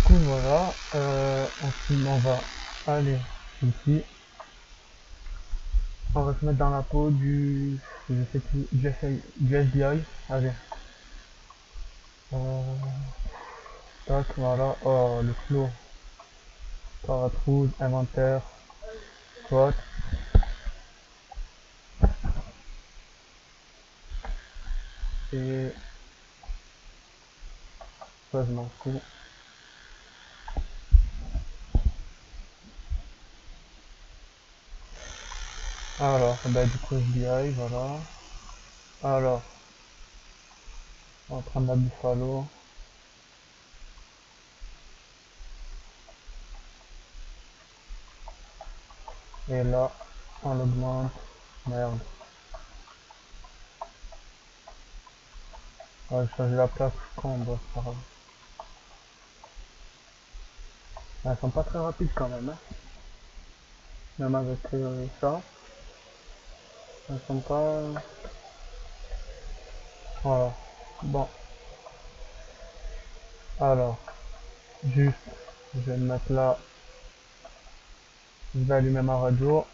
coup, voilà. Ensuite, on va aller ici. On va se mettre dans la peau je sais plus, du FBI. Allez. Euh, tac, voilà. Oh, le flow. Paratrouille, inventaire, SWOT. Et ça, je m'en fous. Alors, bah, du coup, FBI, voilà. Alors, on va prendre la Buffalo. Et là, on l'augmente. Merde. On va changer la place quand bon, c'est pas grave. Elles sont pas très rapides quand même, hein. Même avec ça, elles sont pas... Voilà. Bon, alors, juste, je vais me mettre là. Je vais allumer ma radio.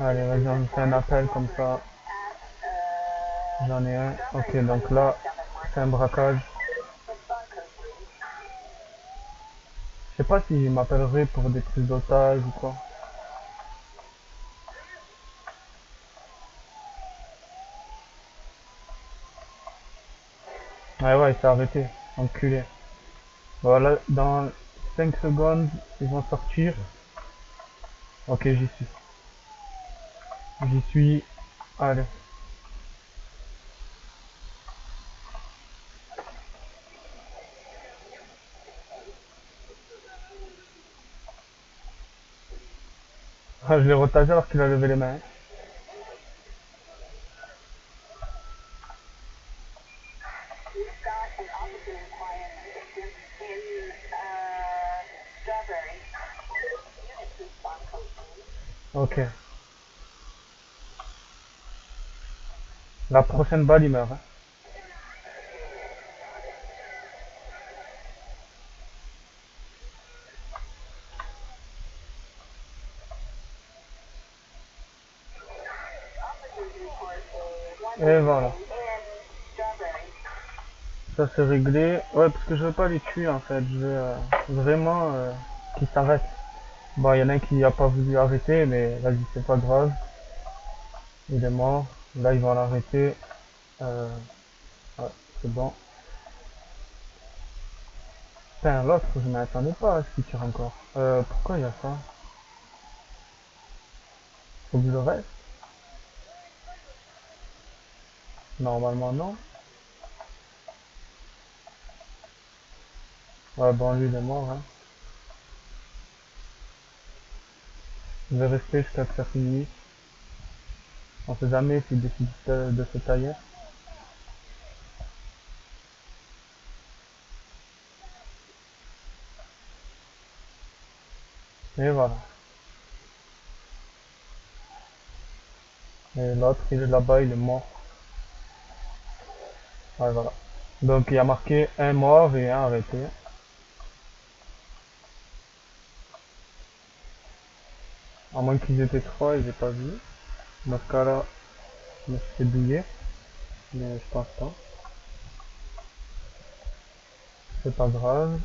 Allez, vas-y, on fait un appel comme ça. J'en ai un. Ok, donc là, c'est un braquage. Je sais pas s'il m'appellerait pour des prises d'otages ou quoi. Ouais, ouais, il s'est arrêté. Enculé. Voilà, dans 5 secondes, ils vont sortir. Ok, j'y suis. J'y suis. Allez. Ah, je l'ai retagé alors qu'il a levé les mains. Ok. La prochaine balle, il meurt, hein. Et voilà. Ça c'est réglé. Ouais, parce que je veux pas les tuer en fait. Je veux vraiment qu'ils s'arrêtent. Bon, il y en a un qui a pas voulu arrêter, mais vas-y, c'est pas grave. Il est mort. Là, ils vont l'arrêter. Euh, ouais, c'est bon. Putain, l'autre, je m'attendais pas à ce qu'il tire encore. Pourquoi il y a ça? Faut que je le reste? Normalement, non. Ouais, bon, lui, il est mort, hein. Je vais rester jusqu'à ce que ça finisse. On sait jamais s'il décide de se tailler. Et voilà. Et l'autre, il est là-bas, il est mort. Ouais, voilà. Donc, il y a marqué un mort et un arrêté. À moins qu'ils étaient trois et j'ai pas vu. Dans ce cas-là, je me suis fait douiller. Mais je pense pas. C'est pas grave.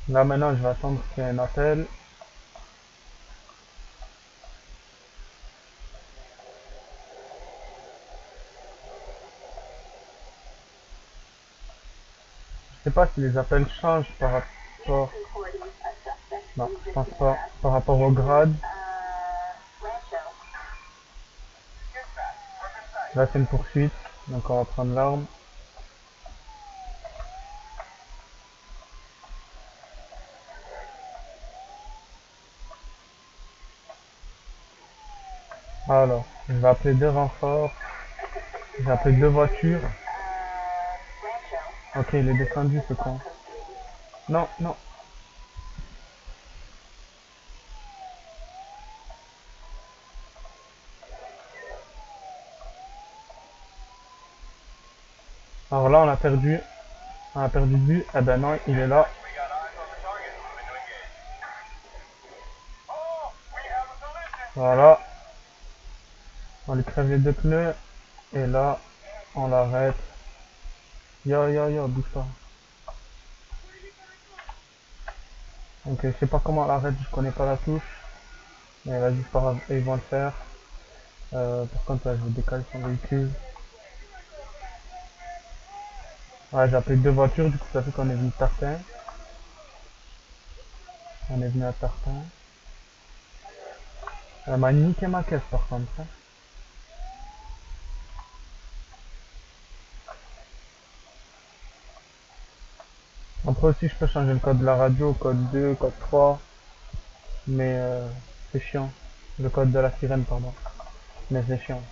Là, maintenant, je vais attendre qu'il y ait un appel. Je sais pas si les appels changent par rapport... Non, je pense pas. Par rapport au grade. Là, c'est une poursuite. Donc, on va prendre l'arme. Alors, je vais appeler deux renforts. Je vais appeler deux voitures. Ok, il est descendu, ce con. Non, non. Alors là, on a perdu le but. Eh ben non, il est là. Voilà. On lui crève les deux pneus. Et là, on l'arrête. Yo, yo, yo, bouge pas. Donc, je sais pas comment on l'arrête, je connais pas la touche. Mais vas-y, c'est pas grave, ils vont le faire. Par contre, là, je vais décaler son véhicule. Ouais, j'ai appelé deux voitures, du coup, ça fait qu'on est venu de Tartin. On est venu à Tartin. Elle m'a niqué ma caisse, par contre. Hein. Après aussi, je peux changer le code de la radio, code 2, code 3. Mais c'est chiant. Le code de la sirène, pardon. Mais c'est chiant.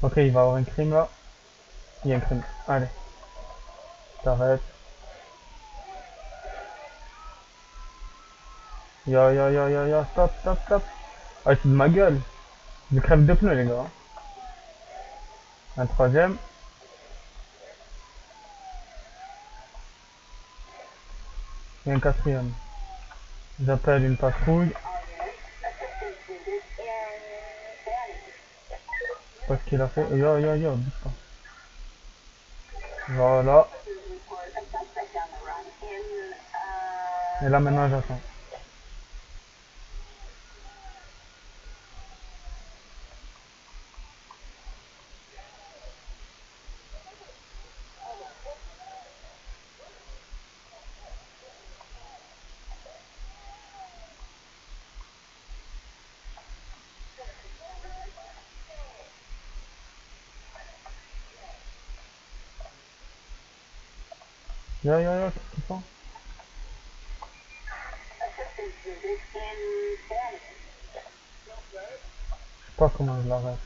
Ok, il va y avoir un crime là. Il y a un crime. Allez, t'arrêtes. Yo, yo, yo, yo, yo, stop, stop, stop. Ah, c'est de ma gueule. Je crève deux pneus, les gars. Un troisième. Et un quatrième. J'appelle une patrouille. Je sais pas ce qu'il a fait. Yo, yo, yo, bouge pas. Voilà. Et là, maintenant, j'attends. Yo, yo, yo, qu'est-ce qu'ils font? Je sais pas comment je l'arrête.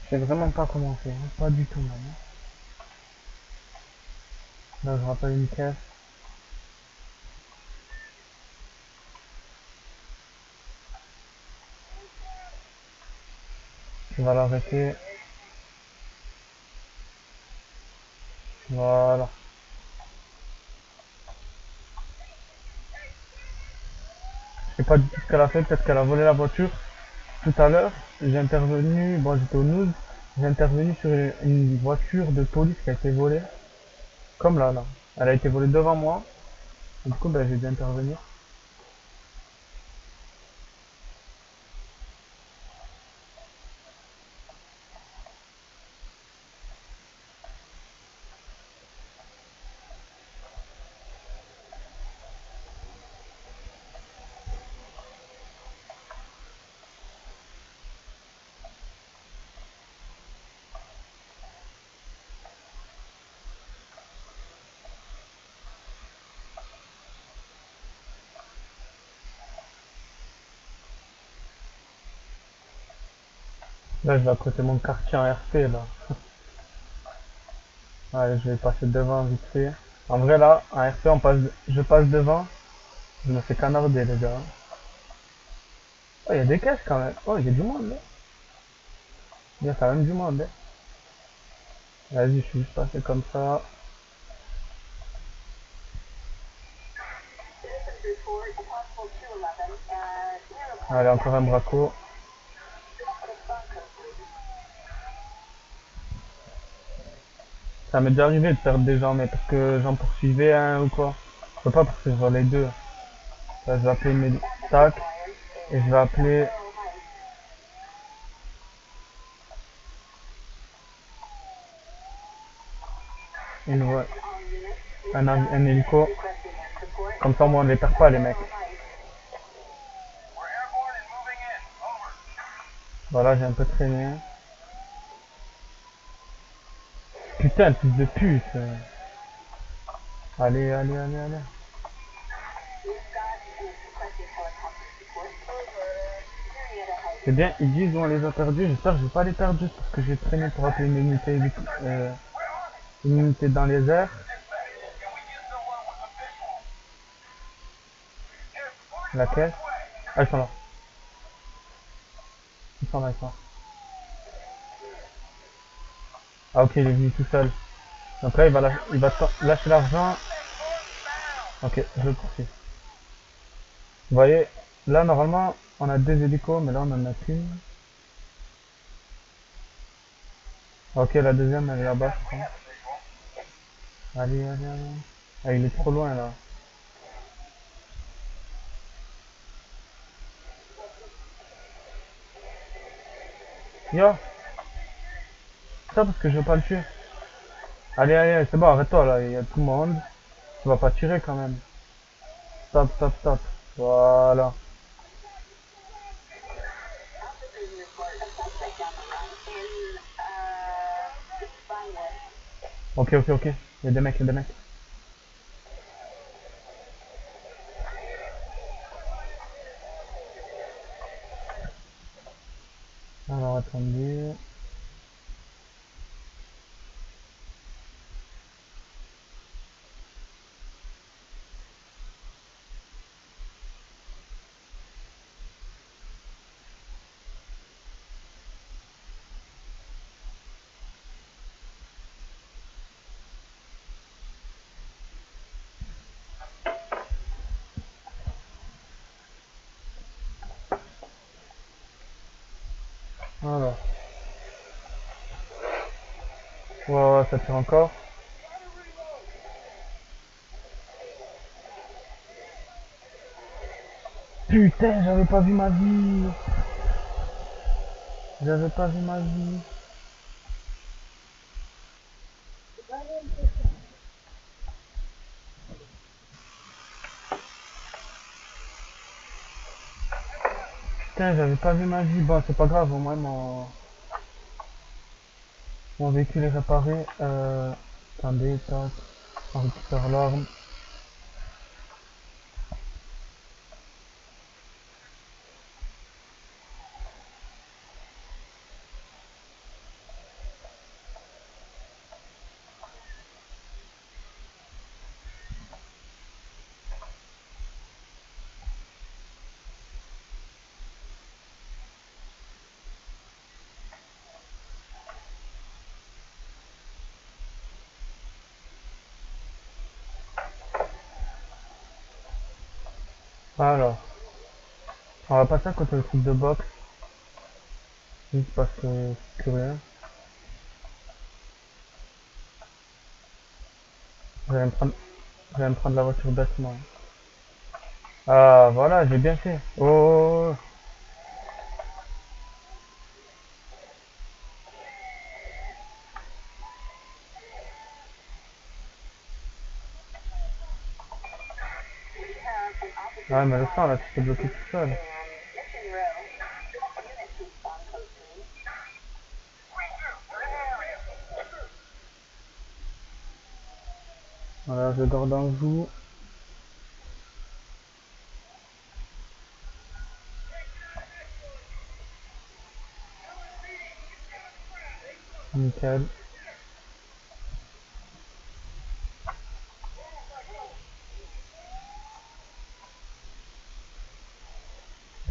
Je sais vraiment pas comment faire. Hein. Pas du tout, même. Là, je rappelle une caisse. Je vais l'arrêter. Voilà. Je sais pas du tout ce qu'elle a fait. Peut-être qu'elle a volé la voiture. Tout à l'heure, j'ai intervenu. Bon, j'étais au news. J'ai intervenu sur une voiture de police qui a été volée. Comme là, là. Elle a été volée devant moi. Et du coup, ben, j'ai dû intervenir. Là, je vais accoter mon quartier en RP, là. Allez, je vais passer devant vite fait. En vrai, là, en RP, je passe devant. Je me fais canarder, les gars. Oh, il y a des caisses quand même. Oh, il y a du monde, là. Il y a quand même du monde, hein. Vas-y, je suis juste passé comme ça. Allez, encore un braco. Ça m'est déjà arrivé de perdre des gens, mais parce que j'en poursuivais un ou quoi. Je peux pas poursuivre les deux. Là, je vais appeler mes tacs et je vais appeler une voie, un hélico. Comme ça, moi, on les perd pas, les mecs. Voilà, j'ai un peu traîné. Putain, fils de pute. Allez, allez, allez, allez. C'est bien, ils disent où on les a perdus. J'espère que je vais pas les perdre juste parce que j'ai traîné pour appeler une unité dans les airs. Laquelle? Ah, ils sont là. Ils sont là, ils sont là. Ah, ok, il est venu tout seul. Donc là, il va lâcher l'argent. Ok, je le poursuis. Vous voyez, là, normalement, on a deux hélicos, mais là, on en a qu'une. Ok, la deuxième, elle est là-bas, je crois. Allez, allez, allez. Ah, il est trop loin, là. Yo, ça parce que je veux pas le tuer. Allez, allez, c'est bon, arrête-toi, là, il y a tout le monde. Tu vas pas tirer, quand même. Stop, stop, stop. Voilà. Ok, ok, ok. Il y a des mecs, il y a des mecs. Alors, attendez. Alors. Ouais, ouais, ça tire encore. Putain, j'avais pas vu ma vie. J'avais pas vu ma vie. Putain, j'avais pas vu ma vie. Bon, c'est pas grave, au moins mon véhicule est réparé. Attendez, tac. On récupère l'arme. Alors, on va passer à côté du truc de boxe. Juste parce que c'est curieux. Je vais me prendre la voiture bêtement. Ah, voilà, j'ai bien fait. Oh, oh, oh. Ah, mais le sang, là, tu t'es bloqué tout seul. Voilà, je garde en joue. Nickel.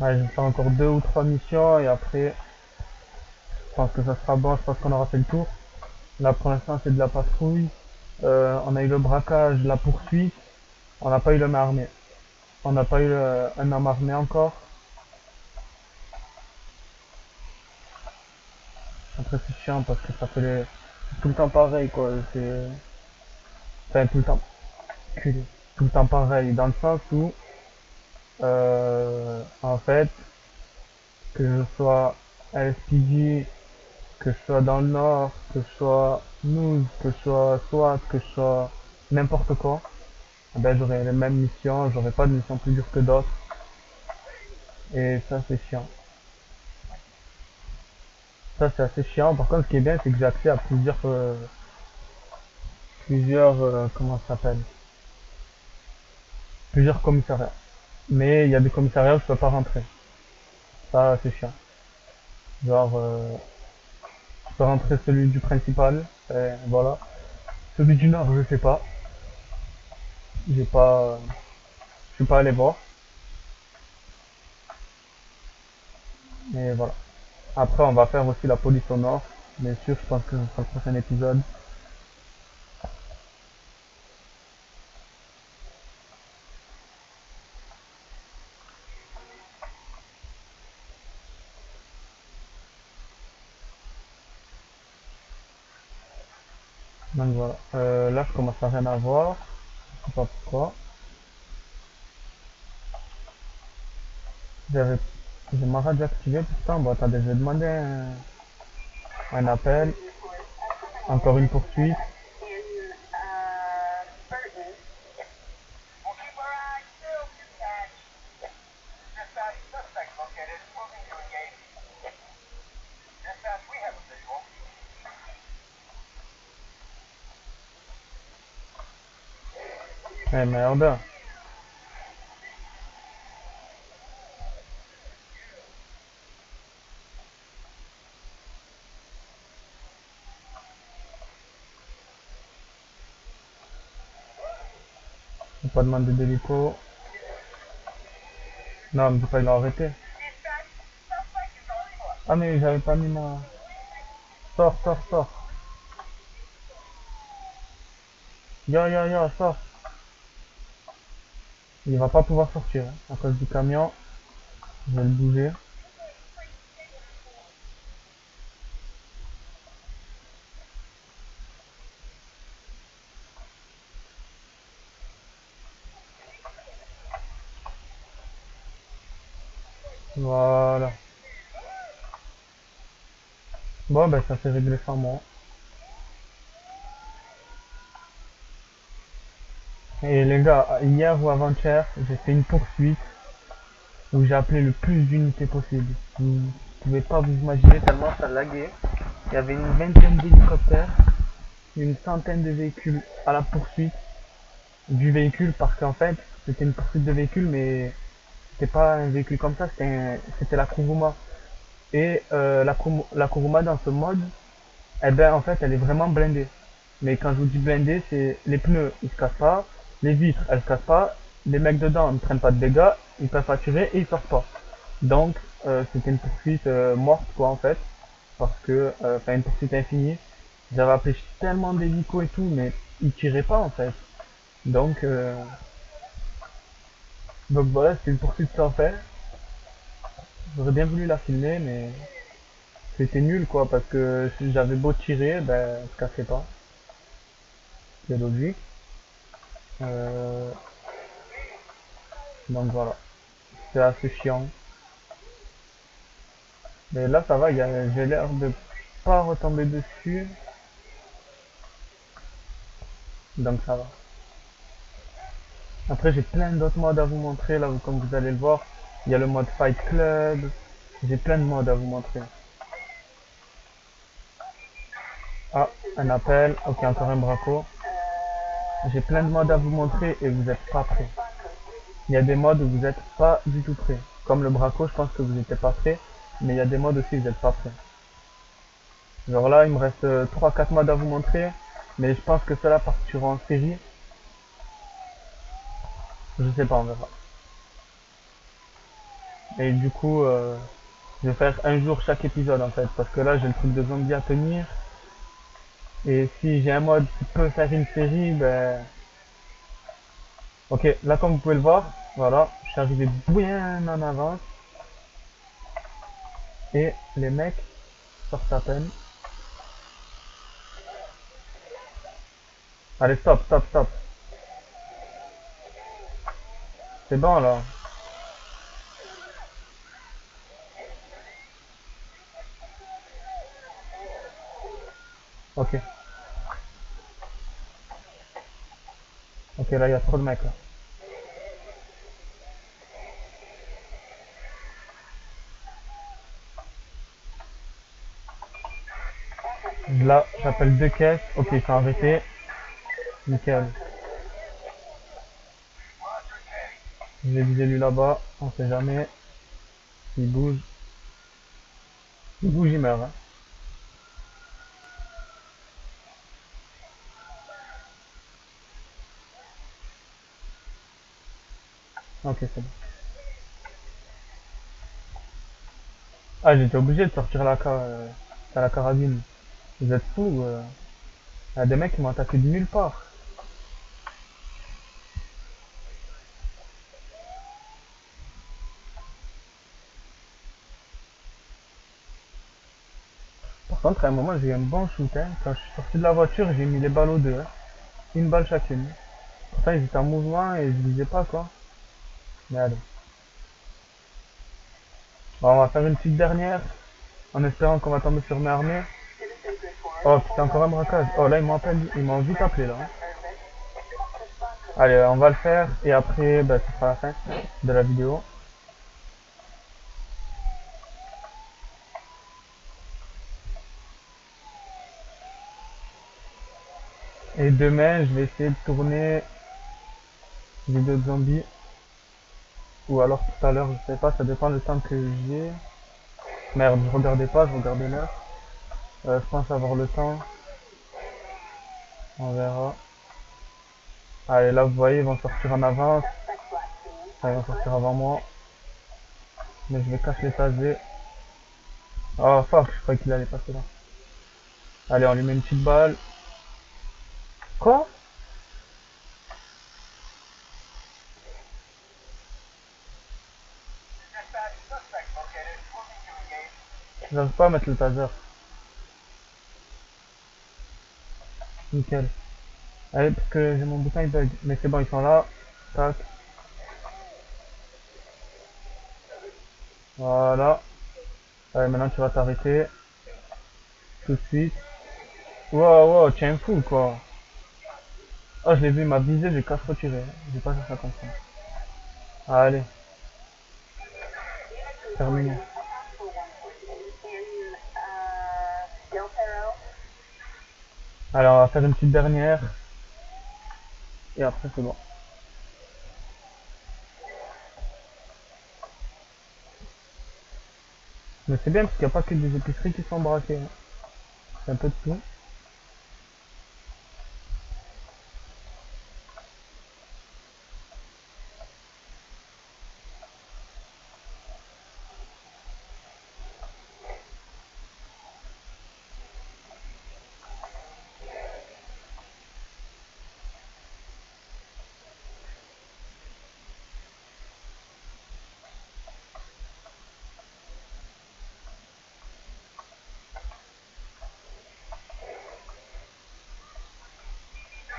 Ouais, je vais faire encore deux ou trois missions et après, je pense que ça sera bon. Je pense qu'on aura fait le tour. Là, pour l'instant, c'est de la patrouille. On a eu le braquage, la poursuite. On n'a pas eu le main armé. On n'a pas eu un homme armé encore. Après, c'est chiant parce que ça fait tout le temps pareil, quoi. C'est, enfin, tout le temps, culé. Tout le temps pareil, dans le sens où, en fait, que je sois à LSPD, que je sois dans le Nord, que je sois News, que je sois SWAT, que je sois n'importe quoi, eh ben, j'aurai les mêmes missions, j'aurai pas de mission plus dure que d'autres. Et ça, c'est chiant. Ça, c'est assez chiant. Par contre, ce qui est bien, c'est que j'ai accès à comment ça s'appelle? Plusieurs commissariats. Mais il y a des commissariats où je peux pas rentrer. Ça, c'est chiant. Genre, je peux rentrer celui du principal, et voilà. Celui du nord, je sais pas. J'ai pas, je suis pas allé voir. Mais voilà. Après, on va faire aussi la police au nord. Bien sûr, je pense que ce sera le prochain épisode. Donc voilà. Là, je commence à rien avoir. Je sais pas pourquoi. J'avais, j'ai ma radio activée pourtant. Bon, attendez, je vais demander un appel. Encore une poursuite. Eh merde. J'ai pas demandé d'hélico. Non, mais pas, il l'a arrêté. Ah, mais j'avais pas mis ma... Sors, sors, sors. Yo, yo, yo, sors. Il va pas pouvoir sortir, hein, à cause du camion. Je vais le bouger. Voilà. Bon, ben, ça s'est réglé sans moi. Et les gars, hier ou avant-hier, j'ai fait une poursuite où j'ai appelé le plus d'unités possible. Vous pouvez pas vous imaginer tellement ça laguait. Il y avait une vingtaine d'hélicoptères, une centaine de véhicules à la poursuite du véhicule parce qu'en fait, c'était une poursuite de véhicule, mais c'était pas un véhicule comme ça, c'était la Kuruma. Et la Kuruma dans ce mode, eh ben en fait, elle est vraiment blindée. Mais quand je vous dis blindée, c'est les pneus, ils se cassent pas, les vitres, elles se cassent pas, les mecs dedans ne prennent pas de dégâts, ils peuvent pas tirer et ils sortent pas. Donc, c'était une poursuite morte, quoi, en fait, parce que, enfin, une poursuite infinie. J'avais appelé tellement d'hélicos et tout, mais ils tiraient pas, en fait. Donc, voilà, c'était une poursuite sans fin. J'aurais bien voulu la filmer, mais c'était nul, quoi, parce que si j'avais beau tirer, ben, ça se cassait pas. C'est logique. Euh, donc voilà, c'est assez chiant. Mais là, ça va, j'ai l'air de pas retomber dessus, donc ça va. Après, j'ai plein d'autres modes à vous montrer, là, comme vous allez le voir. Il y a le mode Fight Club, j'ai plein de modes à vous montrer. Ah, un appel, ok, encore un braco. J'ai plein de modes à vous montrer et vous n'êtes pas prêts. Il y a des modes où vous n'êtes pas du tout prêts. Comme le braco, je pense que vous n'étiez pas prêts, mais il y a des modes aussi où vous n'êtes pas prêts. Genre là, il me reste 3-4 modes à vous montrer, mais je pense que ceux-là partiront en série. Je sais pas, on verra. Et du coup, je vais faire un jour chaque épisode en fait, parce que là j'ai le truc de zombie à tenir. Et si j'ai un mode qui peut faire une série, ben... Ok, là comme vous pouvez le voir, voilà, je suis arrivé bien en avance. Et les mecs sortent à peine. Allez, stop, stop, stop. C'est bon là. Ok. Ok, là il y a trop de mecs là. Là, j'appelle deux caisses. Ok, ils sont arrêtés. Nickel. Je vais viser lui là-bas. On sait jamais. S'il bouge. Du coup, j'y meurs. Hein. Ok, c'est bon. Ah, j'étais obligé de sortir la carabine. Vous êtes fous. Il y a des mecs qui m'ont attaqué de nulle part. Par contre, à un moment, j'ai eu un bon shoot. Hein. Quand je suis sorti de la voiture, j'ai mis les balles aux deux. Hein. Une balle chacune. Pourtant, ils étaient en mouvement et je visais pas, quoi. Mais allez. Bon, on va faire une petite dernière. En espérant qu'on va tomber sur mes armées. Oh putain, encore un braquage. Oh là, ils m'ont vite appelé là. Hein. Allez, on va le faire et après, bah, ce sera la fin de la vidéo. Et demain, je vais essayer de tourner vidéo de zombies. Ou alors tout à l'heure, je sais pas, ça dépend du temps que j'ai. Merde, je regardais pas, je regardais l'heure. Je pense avoir le temps. On verra. Allez, là, vous voyez, ils vont sortir en avance. Enfin, ils vont sortir avant moi. Mais je vais cacher les tasers. Oh fuck, je croyais qu'il allait passer là. Allez, on lui met une petite balle. Quoi? J'arrive pas à mettre le taser. Nickel. Allez, parce que j'ai mon bouton il bug. Mais c'est bon, ils sont là. Tac. Voilà. Allez, maintenant tu vas t'arrêter. Tout de suite. Wow, wow, tiens fou quoi. Oh, je l'ai vu, il m'a visé, j'ai casse retiré. J'ai pas fait attention. Allez, terminé. Alors, on va faire une petite dernière. Et après, c'est bon. Mais c'est bien parce qu'il n'y a pas que des épiceries qui sont braquées. Hein. C'est un peu de tout.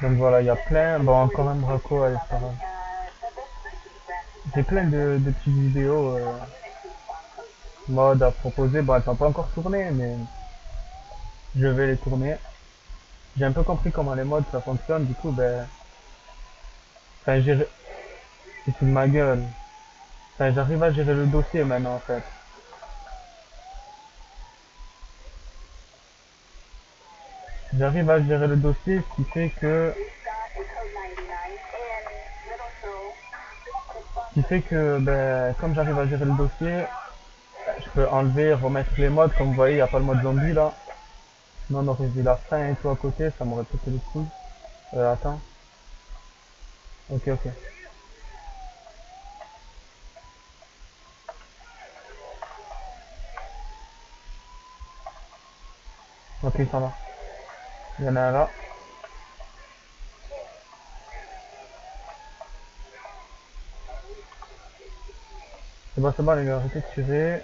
Donc voilà, il y a plein. Bon, encore un braco, allez, c'est pas grave. J'ai plein de petites vidéos mode à proposer. Bon, elles sont pas encore tournées, mais je vais les tourner. J'ai un peu compris comment les modes ça fonctionne, du coup, ben. Enfin, c'est de ma gueule. Enfin, j'arrive à gérer le dossier maintenant, en fait. J'arrive à gérer le dossier, ce qui fait que, ben, comme j'arrive à gérer le dossier, je peux enlever, remettre les modes. Comme vous voyez, il n'y a pas le mode zombie là. Sinon, on aurait vu la fin et tout à côté, ça m'aurait pété les couilles. Attends. Ok, ok. Ok, ça va. Il y en a un là. C'est bon les gars, arrêtez de tirer.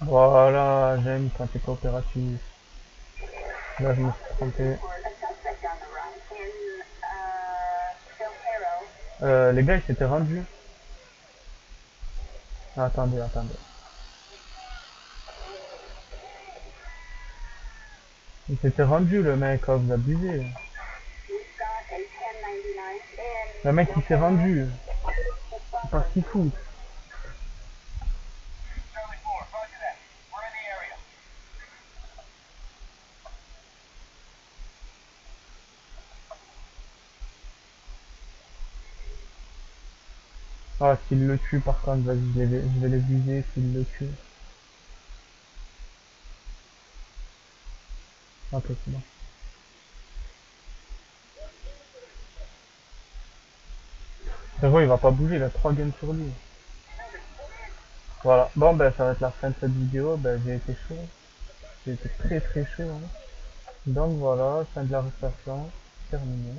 Voilà, j'aime quand c'est coopératif. Là, je me suis trompé. Les gars, ils s'étaient rendus. Ah, attendez, attendez. Il s'était rendu le mec, oh, vous abusez. Le mec il s'est rendu. C'est pas si fou. Ah, s'il le tue par contre, vas-y, je vais les viser s'il le tue. Ok, c'est bon. Frérot, il va pas bouger, il a 3 games sur lui. Voilà. Bon, ben, ça va être la fin de cette vidéo. Ben, j'ai été chaud. J'ai été très très chaud, hein. Donc voilà, fin de la prestation. Terminé.